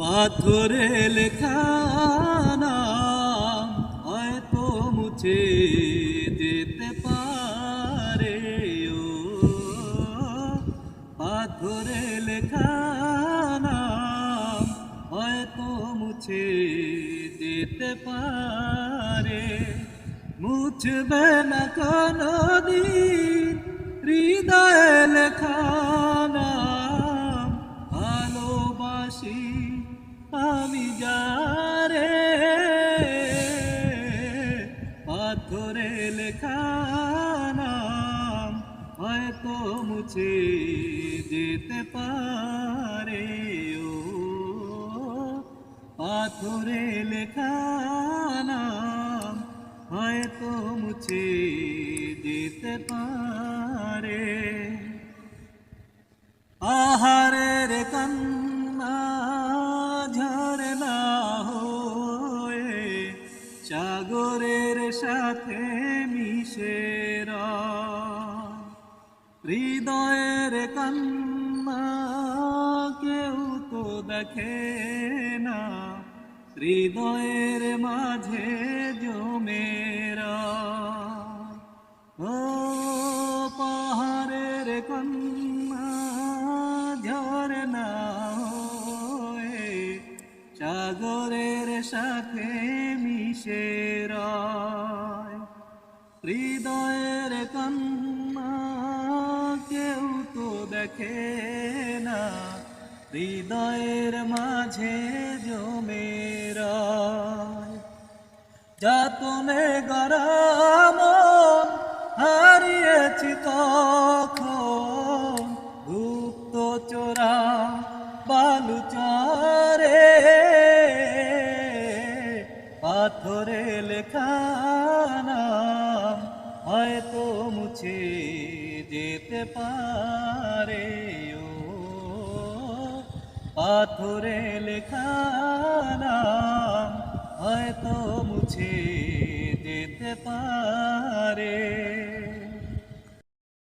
পাথরে লেখা নাম হয়তো মুছে যেতে পারে। ও পাথরে লেখা নাম হয়তো মুছে যেতে পারে। মুছবে না কোনদিন হৃদয়ে লেখা নাম। ভালোবাসি আমি যারে, পাথরে লেখা নাম হয়তো মুছে যেতে পারে। ও পাথরে লেখা নাম হয়তো মুছে যেতে পারে। আহারের কান্না ঝরে না হয়ে সাগরের সাথে মিশে রয়। হৃদয়ের কান্না কেউ তো দেখে না, হৃদয়ের মাঝে জমে রয়। ও পাহাড়ের কান্না ঝরে না হয়ে সাগরের সাথে মিশে রয়। হৃদয়ের কান্না কেউ তো দেখে না, হৃদয়ের মাঝে জমে রয়। যাতনে গরম হারিয়েছি তখন গুপ্ত চোরা বালুচরে। পাথরে লেখা নাম হয়তো মুছে যেতে পারে। ও পাথরে লেখা নাম হয়তো মুছে যেতে পারে।